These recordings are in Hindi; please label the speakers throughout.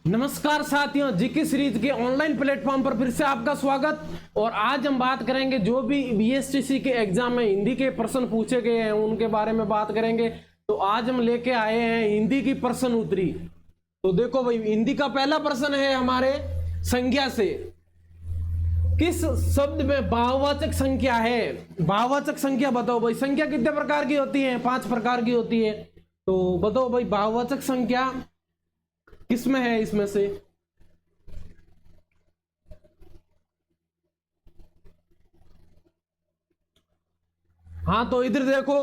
Speaker 1: नमस्कार साथियों, जीके सीरीज के ऑनलाइन प्लेटफॉर्म पर फिर से आपका स्वागत। और आज हम बात करेंगे जो भी बीएसटीसी के एग्जाम में हिंदी के प्रश्न पूछे गए हैं उनके बारे में बात करेंगे। तो आज हम लेके आए हैं हिंदी की प्रश्न उत्तरी। तो देखो भाई, हिंदी का पहला प्रश्न है हमारे संज्ञा से। किस शब्द में भाववाचक संख्या है? भाववाचक संख्या बताओ भाई। संख्या कितने प्रकार की होती है? 5 प्रकार की होती है। तो बताओ भाई, भाववाचक संख्या किसमें है इसमें से? हाँ, तो इधर देखो,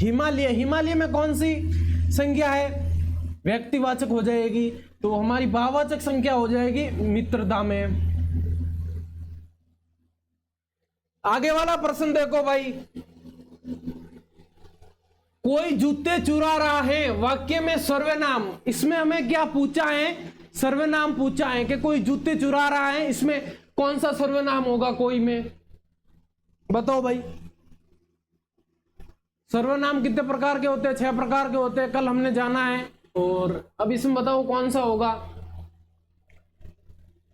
Speaker 1: हिमालय। हिमालय में कौन सी संख्या है? व्यक्तिवाचक हो जाएगी। तो हमारी भाववाचक संख्या हो जाएगी मित्रता में। आगे वाला प्रश्न देखो भाई, कोई जूते चुरा रहा है, वाक्य में सर्वनाम। इसमें हमें क्या पूछा है? सर्वनाम पूछा है कि कोई जूते चुरा रहा है, इसमें कौन सा सर्वनाम होगा? कोई में बताओ भाई। सर्वनाम कितने प्रकार के होते हैं? 6 प्रकार के होते हैं, कल हमने जाना है। और अब इसमें बताओ कौन सा होगा?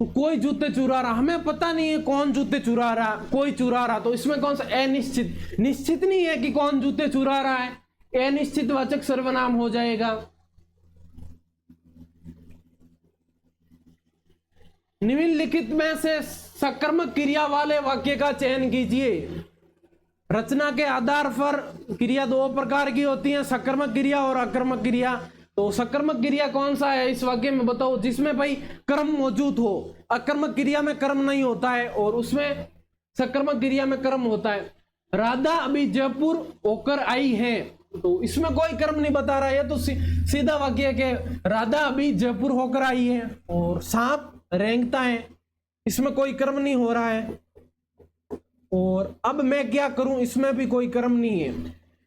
Speaker 1: तो कोई जूते चुरा रहा, हमें पता नहीं है कौन जूते चुरा रहा, कोई चुरा रहा। तो इसमें कौन सा? अनिश्चित। निश्चित नहीं है कि कौन जूते चुरा रहा है, अनिश्चित वाचक सर्वनाम हो जाएगा। निम्नलिखित में से सकर्मक क्रिया वाले वाक्य का चयन कीजिए। रचना के आधार पर क्रिया 2 प्रकार की होती है, सकर्मक क्रिया और अकर्मक क्रिया। तो सकर्मक क्रिया कौन सा है इस वाक्य में बताओ? जिसमें भाई कर्म मौजूद हो। अकर्मक क्रिया में कर्म नहीं होता है और उसमें सकर्मक क्रिया में कर्म होता है। राधा अभी जयपुर होकर आई है, तो इसमें कोई कर्म नहीं बता रहा है। तो सीधा वाक्य के राधा अभी जयपुर होकर आई है। और सांप रेंगता है, इसमें कोई कर्म नहीं हो रहा है। और अब मैं क्या करूं, इसमें भी कोई कर्म नहीं है।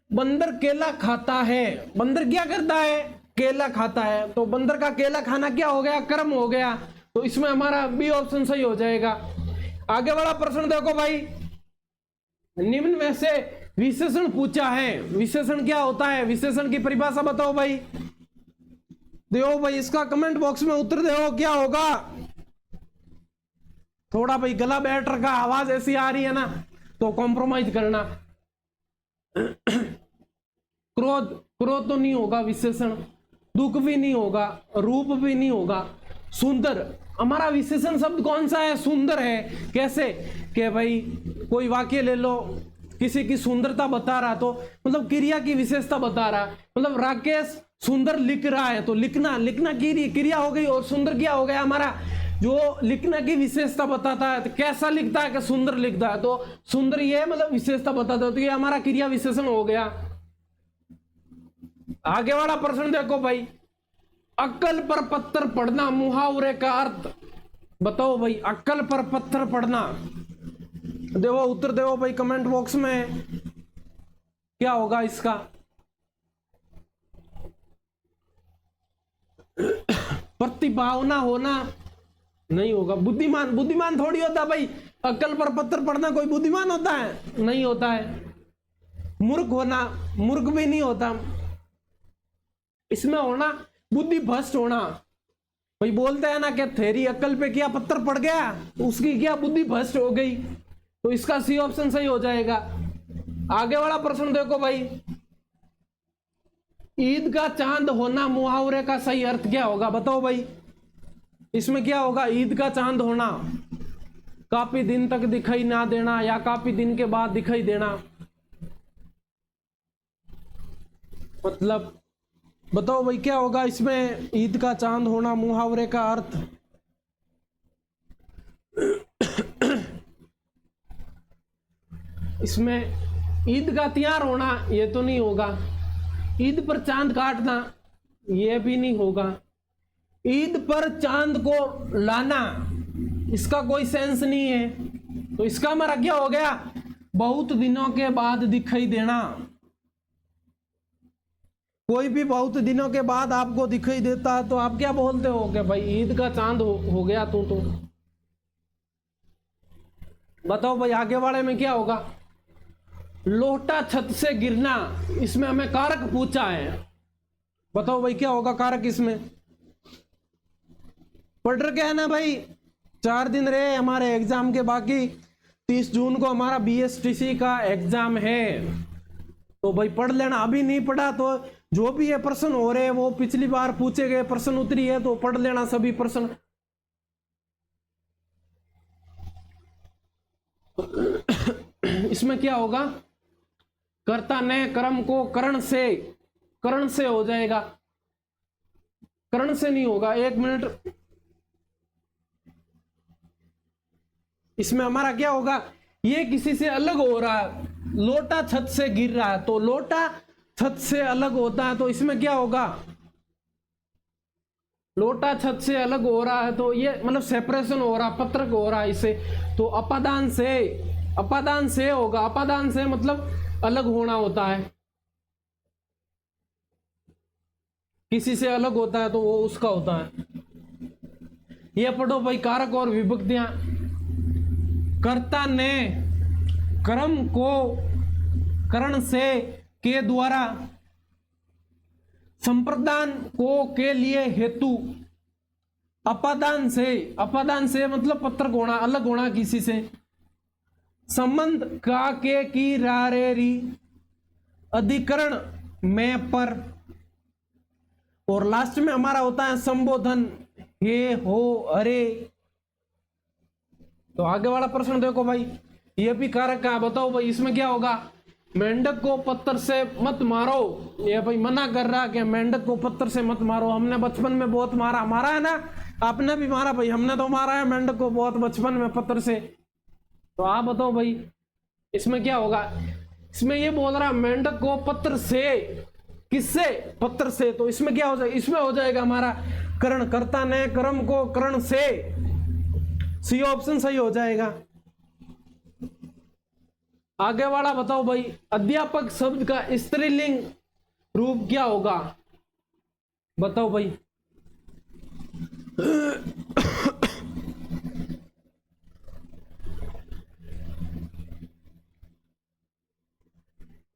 Speaker 1: बंदर केला खाता है, बंदर क्या करता है? केला खाता है। तो बंदर का केला खाना क्या हो गया? कर्म हो गया। तो इसमें हमारा बी ऑप्शन सही हो जाएगा। आगे वाला प्रश्न देखो भाई, निम्न में से विशेषण पूछा है। विशेषण क्या होता है? विशेषण की परिभाषा बताओ भाई। देखो भाई, इसका कमेंट बॉक्स में उत्तर दो, क्या होगा? थोड़ा भाई गला बैठ रखा, आवाज ऐसी आ रही है ना, तो कॉम्प्रोमाइज करना। क्रोध, क्रोध तो नहीं होगा विशेषण। दुख भी नहीं होगा, रूप भी नहीं होगा। सुंदर, हमारा विशेषण शब्द कौन सा है? सुंदर है। कैसे? कि भाई कोई वाक्य ले लो, किसी की सुंदरता बता रहा, तो मतलब क्रिया की विशेषता बता रहा। मतलब राकेश सुंदर लिख रहा है, तो लिखना, लिखना की क्रिया हो गई और सुंदर क्या हो गया हमारा? जो लिखना की विशेषता बताता है। तो कैसा लिखता है कि सुंदर लिखता है, तो सुंदर ये मतलब विशेषता बताता है। तो ये हमारा क्रिया विशेषण हो गया। आगे वाला प्रश्न देखो भाई, अक्कल पर पत्थर पड़ना, मुहावरे का अर्थ बताओ भाई। अक्कल पर पत्थर पड़ना, देखो उत्तर देखो भाई कमेंट बॉक्स में, क्या होगा इसका? प्रतिभावना होना नहीं होगा। बुद्धिमान, बुद्धिमान थोड़ी होता भाई। अक्कल पर पत्थर पड़ना कोई बुद्धिमान होता है? नहीं होता है। मूर्ख होना, मूर्ख भी नहीं होता। इसमें होना बुद्धि भ्रष्ट होना। भाई बोलते हैं ना कि तेरी अक्कल पे क्या पत्थर पड़ गया, तो उसकी क्या बुद्धि भ्रष्ट हो गई। तो इसका सी ऑप्शन सही हो जाएगा। आगे वाला प्रश्न देखो भाई, ईद का चांद होना, मुहावरे का सही अर्थ क्या होगा बताओ भाई। इसमें क्या होगा? ईद का चांद होना, काफी दिन तक दिखाई ना देना या काफी दिन के बाद दिखाई देना। मतलब बताओ भाई क्या होगा इसमें? ईद का चांद होना, मुहावरे का अर्थ। इसमें ईद का तैयार होना, ये तो नहीं होगा। ईद पर चांद काटना, ये भी नहीं होगा। ईद पर चांद को लाना, इसका कोई सेंस नहीं है। तो इसका हमारा क्या हो गया? बहुत दिनों के बाद दिखाई देना। कोई भी बहुत दिनों के बाद आपको दिखाई देता है तो आप क्या बोलते हो कि भाई ईद का चांद हो गया तू। तो बताओ भाई आगे वाले में क्या होगा? लोटा छत से गिरना, इसमें हमें कारक पूछा है। बताओ भाई क्या होगा कारक इसमें? पढ़ रखे है ना भाई? 4 दिन रहे हमारे एग्जाम के, बाकी 30 जून को हमारा बीएसटीसी का एग्जाम है। तो भाई पढ़ लेना। अभी नहीं पढ़ा तो जो भी ये प्रश्न हो रहे हैं वो पिछली बार पूछे गए प्रश्न उत्तरी है, तो पढ़ लेना सभी प्रश्न। इसमें क्या होगा? कर्ता ने कर्म को करण से हो जाएगा, करण से नहीं होगा। 1 मिनट। इसमें हमारा क्या होगा? ये किसी से अलग हो रहा है, लोटा छत से गिर रहा है, तो लोटा छत से अलग होता है, तो इसमें क्या होगा? लोटा छत से अलग हो रहा है, तो ये मतलब सेपरेशन हो रहा, पत्रक हो रहा है इससे, तो अपादान से होगा। अपादान से मतलब अलग होना होता है, किसी से अलग होता है तो वो उसका होता है। ये पढ़ो भाई, कारक और विभक्तियां। कर्ता ने कर्म को करण से के द्वारा, संप्रदान को के लिए हेतु, अपादान से मतलब पत्रक होना, अलग होना किसी से, संबंध का के की रा रे री, अधिकरण में पर, और लास्ट में हमारा होता है संबोधन हे हो अरे। तो आगे वाला प्रश्न देखो भाई, ये भी कारक का, बताओ भाई इसमें क्या होगा? मेंढक को पत्थर से मत मारो। ये भाई मना कर रहा है कि मेंढक को पत्थर से मत मारो। हमने बचपन में बहुत मारा है ना, आपने भी मारा भाई, हमने तो मारा है मेंढक को बहुत बचपन में पत्थर से। तो आप बताओ भाई इसमें क्या होगा? इसमें ये बोल रहा है मेंढक को पत्थर से, किससे? पत्थर से। तो इसमें क्या हो जाएगा? इसमें हो जाएगा हमारा करण, कर्ता ने कर्म को करण से। सी ऑप्शन सही हो जाएगा। आगे वाला बताओ भाई, अध्यापक शब्द का स्त्रीलिंग रूप क्या होगा? बताओ भाई।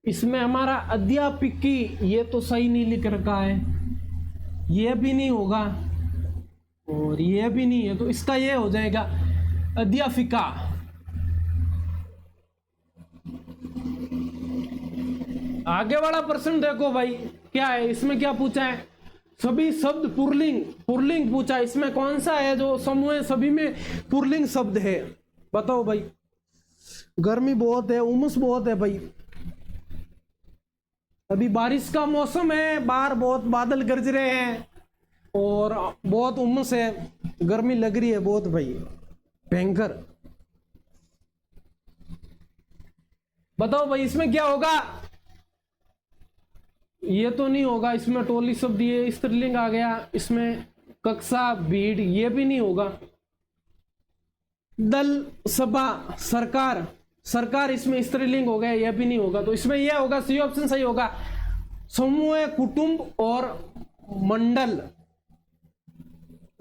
Speaker 1: इसमें हमारा अध्यापिकी, ये तो सही नहीं लिख रखा है, ये भी नहीं होगा और ये भी नहीं है, तो इसका ये हो जाएगा अध्यापिका। आगे वाला प्रश्न देखो भाई, क्या है इसमें? क्या पूछा है? सभी शब्द पुरलिंग पूछा। इसमें कौन सा है जो समूह सभी में पुरलिंग शब्द है? बताओ भाई। गर्मी बहुत है, उमस बहुत है भाई, अभी बारिश का मौसम है, बाहर बहुत बादल गरज रहे हैं और बहुत उमस है, गर्मी लग रही है बहुत भाई, भयंकर। बताओ भाई इसमें क्या होगा? ये तो नहीं होगा, इसमें टोली शब्द, ये स्त्रीलिंग आ गया। इसमें कक्षा, भीड़, ये भी नहीं होगा। दल, सभा, सरकार इसमें स्त्रीलिंग हो गया, यह भी नहीं होगा। तो इसमें यह होगा, सी ऑप्शन सही होगा, समूह, कुटुंब और मंडल,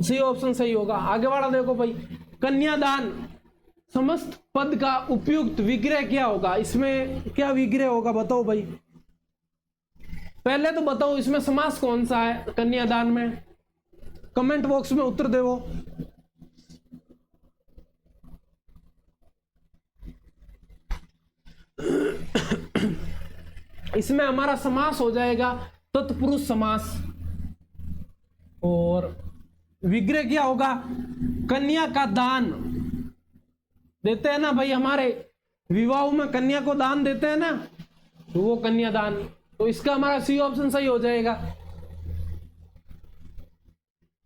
Speaker 1: सी ऑप्शन सही होगा। आगे वाला देखो भाई, कन्यादान, समस्त पद का उपयुक्त विग्रह क्या होगा? इसमें क्या विग्रह होगा बताओ भाई। पहले तो बताओ इसमें समास कौन सा है कन्यादान में, कमेंट बॉक्स में उत्तर देवो। इसमें हमारा समास हो जाएगा तत्पुरुष समास, और विग्रह क्या होगा? कन्या का दान देते हैं ना भाई, हमारे विवाह में कन्या को दान देते हैं ना, तो वो कन्यादान। तो इसका हमारा सी ऑप्शन सही हो जाएगा।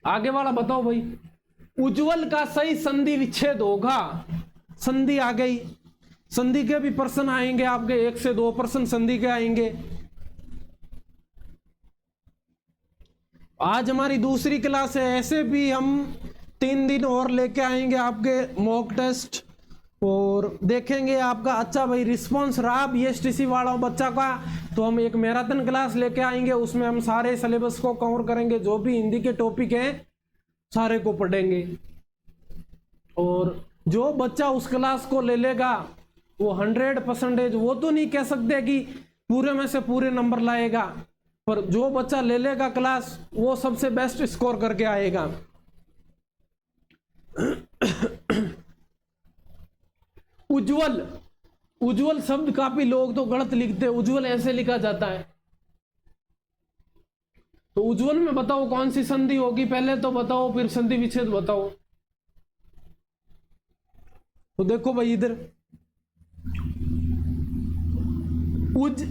Speaker 1: आगे वाला बताओ भाई, उज्जवल का सही संधि विच्छेद होगा। संधि आ गई, संधि के भी प्रश्न आएंगे आपके, 1 से 2 प्रश्न संधि के आएंगे। आज हमारी दूसरी क्लास है, ऐसे भी हम 3 दिन और लेके आएंगे आपके मॉक टेस्ट, और देखेंगे आपका अच्छा भाई रिस्पांस रहा बीएसटीसी वालों बच्चा का, तो हम एक मैराथन क्लास लेके आएंगे, उसमें हम सारे सिलेबस को कवर करेंगे, जो भी हिंदी के टॉपिक हैं सारे को पढ़ेंगे। और जो बच्चा उस क्लास को ले लेगा वो 100%, वो तो नहीं कह सकते कि पूरे में से पूरे नंबर लाएगा, पर जो बच्चा ले लेगा क्लास वो सबसे बेस्ट स्कोर करके आएगा। उज्जवल, उज्जवल शब्द काफी लोग तो गलत लिखते हैं, उज्जवल ऐसे लिखा जाता है। तो उज्जवल में बताओ कौन सी संधि होगी, पहले तो बताओ फिर संधि विच्छेद बताओ। तो देखो भाई इधर उज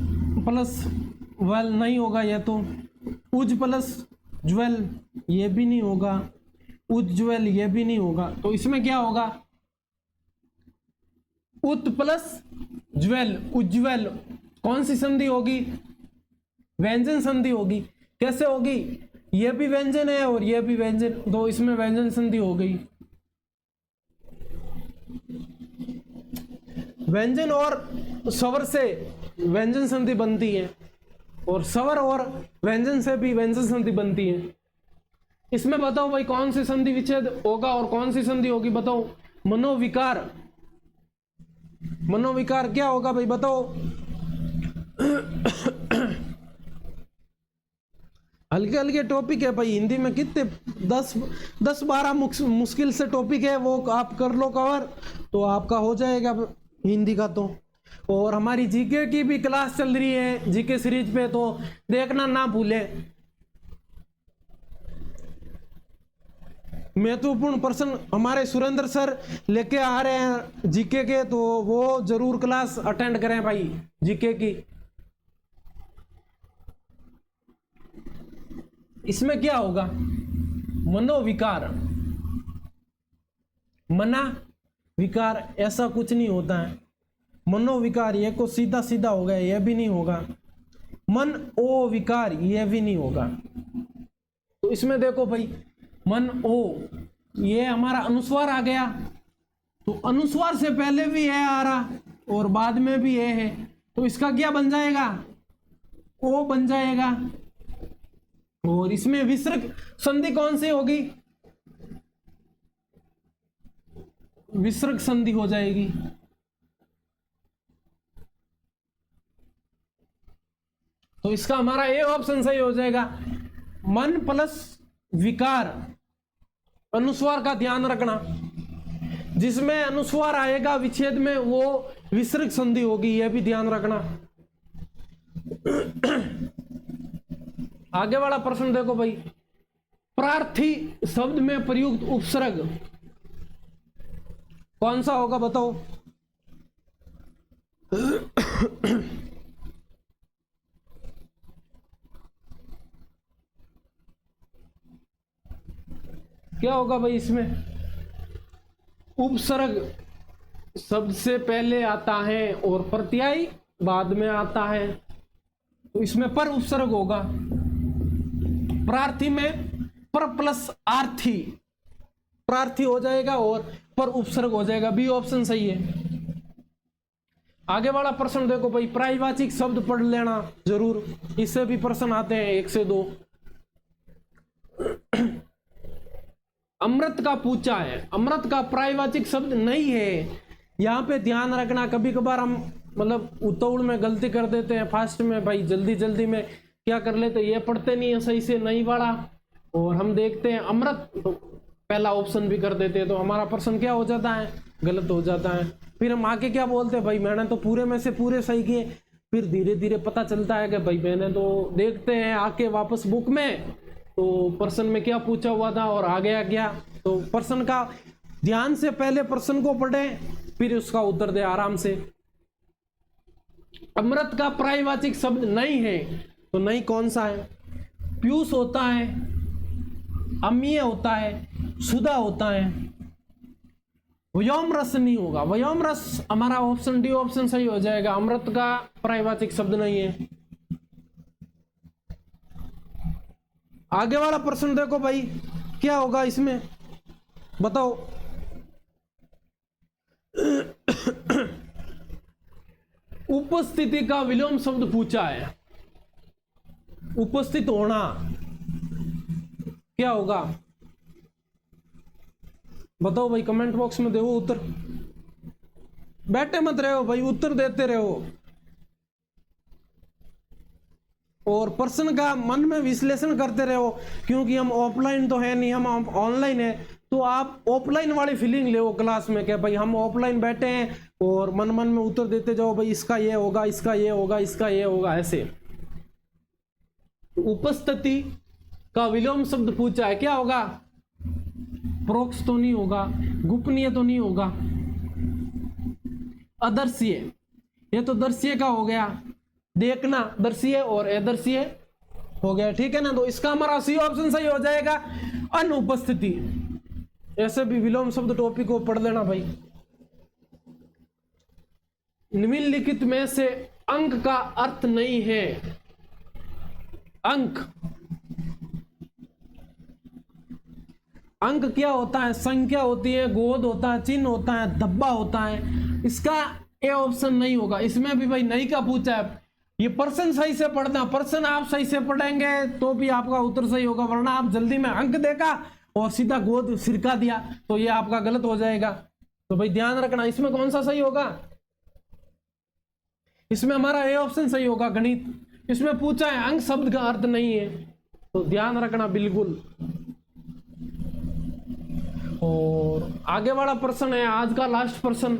Speaker 1: प्लस वेल नहीं होगा, यह तो उज प्लस ज्वेल ये भी नहीं होगा, उज्ज्वल ये भी नहीं होगा। तो इसमें क्या होगा, उत प्लस ज्वेल, उज्ज्वल। कौन सी संधि होगी, व्यंजन संधि होगी। कैसे होगी, ये भी व्यंजन है और ये भी व्यंजन, तो इसमें व्यंजन संधि हो गई। व्यंजन और स्वर से व्यंजन संधि बनती है और स्वर और व्यंजन से भी व्यंजन संधि बनती है। इसमें बताओ भाई कौन सी संधि विच्छेद होगा और कौन सी संधि होगी, बताओ। मनोविकार, मनोविकार क्या होगा भाई बताओ। हल्के हल्के टॉपिक है भाई, हिंदी में कितने 10-12 मुश्किल से टॉपिक है, वो आप कर लो कवर तो आपका हो जाएगा हिंदी का। तो और हमारी जीके की भी क्लास चल रही है जीके सीरीज पे, तो देखना ना भूले। महत्वपूर्ण प्रश्न हमारे सुरेंद्र सर लेके आ रहे हैं जीके के, तो वो जरूर क्लास अटेंड करें भाई जीके की। इसमें क्या होगा, मनोविकार, मना विकार ऐसा कुछ नहीं होता है। मनोविकार ये को सीधा सीधा हो गया, ये भी नहीं होगा। मन ओ विकार ये भी नहीं होगा। तो इसमें देखो भाई मन ओ, ये हमारा अनुस्वार आ गया, तो अनुस्वार से पहले भी है आ रहा और बाद में भी ये है, तो इसका क्या बन जाएगा, ओ बन जाएगा। और इसमें विसर्ग संधि कौन सी होगी, विसर्ग संधि हो जाएगी। तो इसका हमारा ए ऑप्शन सही हो जाएगा। मन प्लस विकार, अनुस्वार का ध्यान रखना, जिसमें अनुस्वार आएगा विच्छेद में वो विसर्ग संधि होगी, यह भी ध्यान रखना। आगे वाला प्रश्न देखो भाई, प्रार्थी शब्द में प्रयुक्त उपसर्ग कौन सा होगा बताओ। क्या होगा भाई इसमें, उपसर्ग शब्द से पहले आता है और प्रत्यय बाद में आता है, तो इसमें पर उपसर्ग होगा। प्रार्थी में पर प्लस आर्थी, प्रार्थी हो जाएगा और पर उपसर्ग हो जाएगा, बी ऑप्शन सही है। आगे वाला प्रश्न देखो भाई, प्रायवाचिक शब्द पढ़ लेना जरूर, इससे भी प्रश्न आते हैं 1 से 2। अमृत का पूछा है, अमृत का प्रायवाचिक शब्द नहीं है, यहाँ पे ध्यान रखना। कभी कभार हम मतलब उतावड़ में गलती कर देते हैं, फास्ट में भाई जल्दी जल्दी में क्या कर लेते, ये पढ़ते नहीं है सही से नहीं पढ़ा, और हम देखते हैं अमृत तो पहला ऑप्शन भी कर देते हैं, तो हमारा प्रश्न क्या हो जाता है, गलत हो जाता है। फिर हम आके क्या बोलते हैं, भाई मैंने तो पूरे में से पूरे सही किए। फिर धीरे धीरे पता चलता है कि भाई मैंने तो, देखते हैं आके वापस बुक में तो प्रश्न में क्या पूछा हुआ था और आ गया क्या। तो प्रश्न का ध्यान से पहले प्रश्न को पढ़े फिर उसका उत्तर दे आराम से। अमृत का प्रायवाचिक शब्द नहीं है, तो नहीं कौन सा है, पीयूष होता है, अम्लीय होता है, सुधा होता है, व्योम रस नहीं होगा। व्योम रस हमारा ऑप्शन डी ऑप्शन सही हो जाएगा, अमृत का प्रायवाचिक शब्द नहीं है। आगे वाला प्रश्न देखो भाई, क्या होगा इसमें बताओ। उपस्थिति का विलोम शब्द पूछा है, उपस्थित होना क्या होगा बताओ भाई, कमेंट बॉक्स में दो उत्तर, बैठे मत रहो भाई, उत्तर देते रहो। और प्रश्न का मन में विश्लेषण करते रहो, क्योंकि हम ऑफलाइन तो है नहीं, हम ऑनलाइन है, तो आप ऑफलाइन वाली फीलिंग ले क्लास में, क्या भाई हम ऑफलाइन बैठे हैं और मन मन में उत्तर देते जाओ, भाई इसका ये होगा, इसका ये होगा, इसका ये होगा, ऐसे। उपस्थिति का विलोम शब्द पूछा है, क्या होगा? प्रोक्ष तो नहीं होगा, गोपनीय तो नहीं होगा, अदर्शीय, ये तो दर्शीय का हो गया, देखना दर्शीय और अदर्शीय हो गया, ठीक है ना। तो इसका हमारा सी ऑप्शन सही हो जाएगा, अनुपस्थिति। ऐसे भी विलोम शब्द टॉपिक को पढ़ लेना भाई। निम्नलिखित में से अंक का अर्थ नहीं है। अंक, अंक क्या होता है? संख्या होती है, गोद होता है, चिन्ह होता है, धब्बा होता है। इसका ए ऑप्शन नहीं होगा। इसमें भी भाई नहीं का पूछा है। ये पर्सन सही से पढ़ना, पर्सन आप सही से पढ़ेंगे तो भी आपका उत्तर सही होगा, वरना आप जल्दी में अंक देखा और सीधा गोद सिरका दिया तो ये आपका गलत हो जाएगा। तो भाई ध्यान रखना, इसमें कौन सा सही होगा? इसमें हमारा ए ऑप्शन सही होगा, गणित। इसमें पूछा है अंक शब्द का अर्थ नहीं है, तो ध्यान रखना बिल्कुल। और आगे वाला प्रश्न है आज का लास्ट प्रश्न,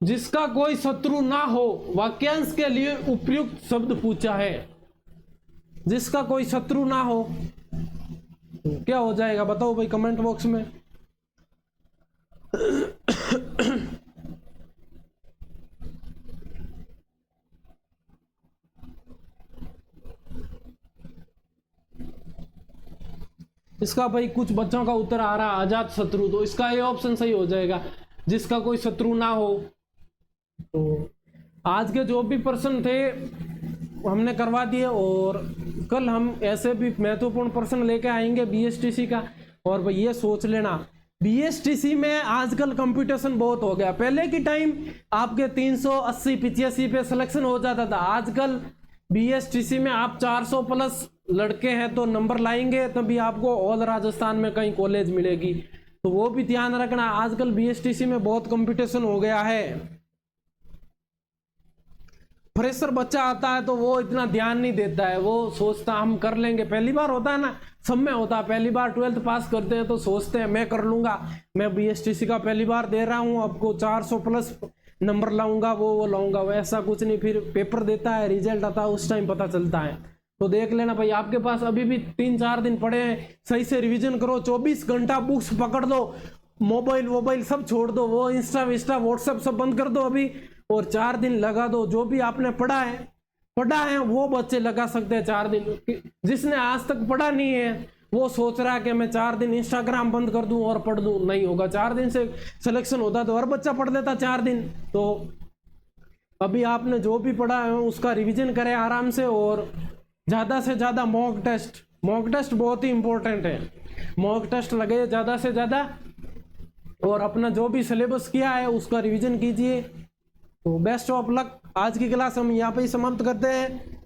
Speaker 1: जिसका कोई शत्रु ना हो, वाक्यांश के लिए उपयुक्त शब्द पूछा है। जिसका कोई शत्रु ना हो क्या हो जाएगा बताओ भाई कमेंट बॉक्स में। इसका भाई कुछ बच्चों का उत्तर आ रहा है आजाद शत्रु, तो इसका ये ऑप्शन सही हो जाएगा, जिसका कोई शत्रु ना हो। तो आज के जो भी प्रश्न थे हमने करवा दिए, और कल हम ऐसे भी महत्वपूर्ण प्रश्न लेके आएंगे बीएसटीसी का। और भाई ये सोच लेना, बीएसटीसी में आजकल कंपटीशन बहुत हो गया। पहले की टाइम आपके 380-85 पे सिलेक्शन हो जाता था, आजकल बीएसटीसी में आप 400 प्लस लड़के हैं तो नंबर लाएंगे तभी आपको ऑल राजस्थान में कहीं कॉलेज मिलेगी। तो वो भी ध्यान रखना, आजकल बीएसटीसी में बहुत कंपटीशन हो गया है। फ्रेशर बच्चा आता है तो वो इतना ध्यान नहीं देता है, वो सोचता हम कर लेंगे। पहली बार होता है ना, सब में होता है, पहली बार 12th पास करते हैं तो सोचते हैं मैं कर लूंगा, मैं बीएसटीसी का पहली बार दे रहा हूँ, आपको 400 प्लस नंबर लाऊंगा, वो लाऊंगा। वैसा कुछ नहीं, फिर पेपर देता है, रिजल्ट आता है, उस टाइम पता चलता है। तो देख लेना भाई, आपके पास अभी भी 3-4 दिन पड़े हैं, सही से रिविजन करो, 24 घंटा बुक्स पकड़ दो, मोबाइल सब छोड़ दो, वो इंस्टा व्हाट्सएप सब बंद कर दो अभी, और 4 दिन लगा दो। जो भी आपने पढ़ा है वो बच्चे लगा सकते हैं 4 दिन। जिसने आज तक पढ़ा नहीं है वो सोच रहा है कि मैं 4 दिन इंस्टाग्राम बंद कर दूं और पढ़ दूं, नहीं होगा। 4 दिन से सिलेक्शन होता तो हर बच्चा पढ़ लेता 4 दिन। तो अभी आपने जो भी पढ़ा है उसका रिवीजन करें आराम से, और ज़्यादा से ज़्यादा मॉक टेस्ट बहुत ही इंपॉर्टेंट है। मॉक टेस्ट लगे ज़्यादा से ज़्यादा, और अपना जो भी सिलेबस किया है उसका रिवीजन कीजिए। तो बेस्ट ऑफ लक। आज की क्लास हम यहाँ पे ही समाप्त करते हैं।